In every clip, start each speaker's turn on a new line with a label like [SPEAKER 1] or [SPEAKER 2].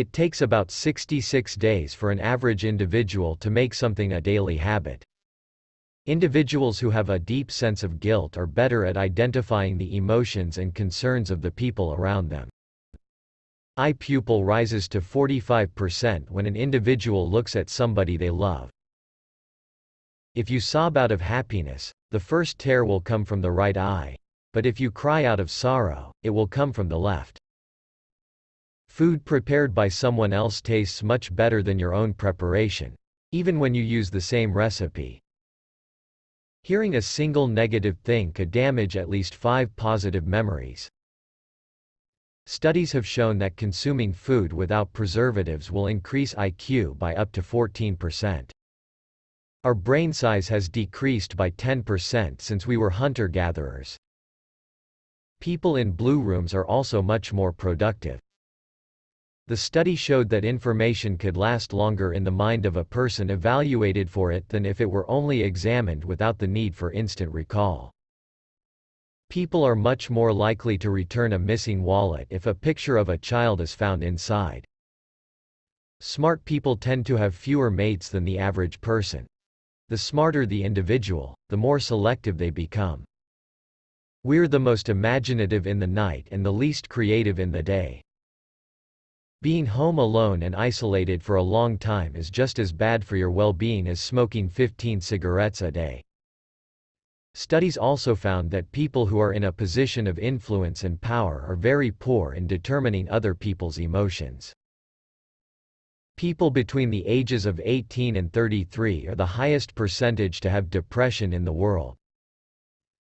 [SPEAKER 1] It takes about 66 days for an average individual to make something a daily habit. Individuals who have a deep sense of guilt are better at identifying the emotions and concerns of the people around them. Eye pupil rises to 45% when an individual looks at somebody they love. If you sob out of happiness, the first tear will come from the right eye, but if you cry out of sorrow, it will come from the left. Food prepared by someone else tastes much better than your own preparation, even when you use the same recipe. Hearing a single negative thing could damage at least 5 positive memories. Studies have shown that consuming food without preservatives will increase IQ by up to 14%. Our brain size has decreased by 10% since we were hunter-gatherers. People in blue rooms are also much more productive. The study showed that information could last longer in the mind of a person evaluated for it than if it were only examined without the need for instant recall. People are much more likely to return a missing wallet if a picture of a child is found inside. Smart people tend to have fewer mates than the average person. The smarter the individual, the more selective they become. We're the most imaginative in the night and the least creative in the day. Being home alone and isolated for a long time is just as bad for your well-being as smoking 15 cigarettes a day. Studies also found that people who are in a position of influence and power are very poor in determining other people's emotions. People between the ages of 18 and 33 are the highest percentage to have depression in the world.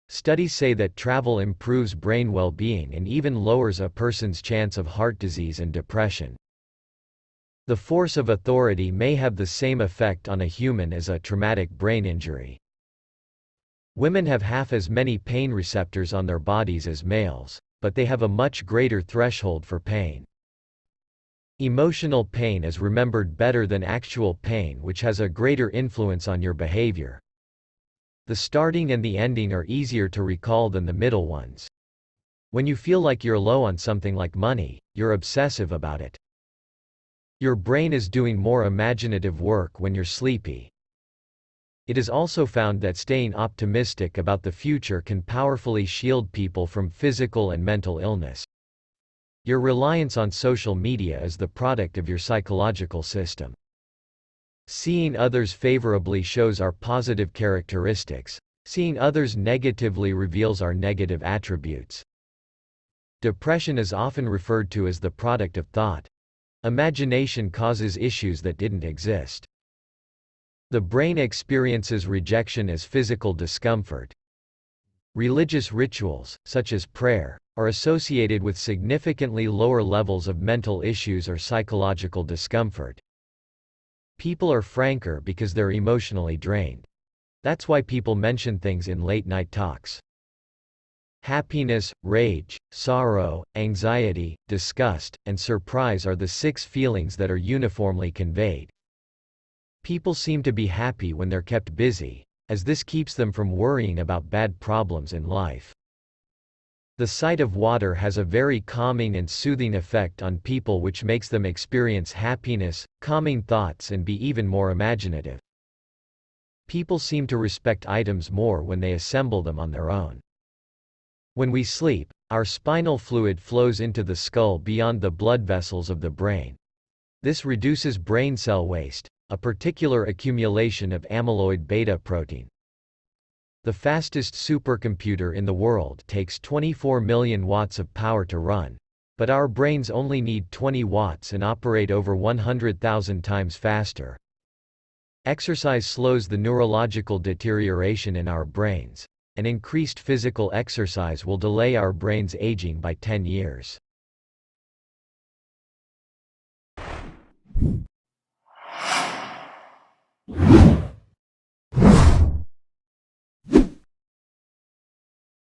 [SPEAKER 1] Studies say that travel improves brain well-being and even lowers a person's chance of heart disease and depression. The force of authority may have the same effect on a human as a traumatic brain injury. Women have half as many pain receptors on their bodies as males, but they have a much greater threshold for pain. Emotional pain is remembered better than actual pain, which has a greater influence on your behavior. The starting and the ending are easier to recall than the middle ones. When you feel like you're low on something like money, you're obsessive about it. Your brain is doing more imaginative work when you're sleepy. It is also found that staying optimistic about the future can powerfully shield people from physical and mental illness. Your reliance on social media is the product of your psychological system. Seeing others favorably shows our positive characteristics. Seeing others negatively reveals our negative attributes. Depression is often referred to as the product of thought. Imagination causes issues that didn't exist. The brain experiences rejection as physical discomfort. Religious rituals, such as prayer, are associated with significantly lower levels of mental issues or psychological discomfort. People are franker because they're emotionally drained. That's why people mention things in late-night talks. Happiness, rage, sorrow, anxiety, disgust, and surprise are the 6 feelings that are uniformly conveyed. People seem to be happy when they're kept busy, as this keeps them from worrying about bad problems in life. The sight of water has a very calming and soothing effect on people, which makes them experience happiness, calming thoughts, and be even more imaginative. People seem to respect items more when they assemble them on their own. When we sleep, our spinal fluid flows into the skull beyond the blood vessels of the brain. This reduces brain cell waste, a particular accumulation of amyloid beta protein. The fastest supercomputer in the world takes 24 million watts of power to run, but our brains only need 20 watts and operate over 100,000 times faster. Exercise slows the neurological deterioration in our brains, and increased physical exercise will delay our brains aging by 10 years.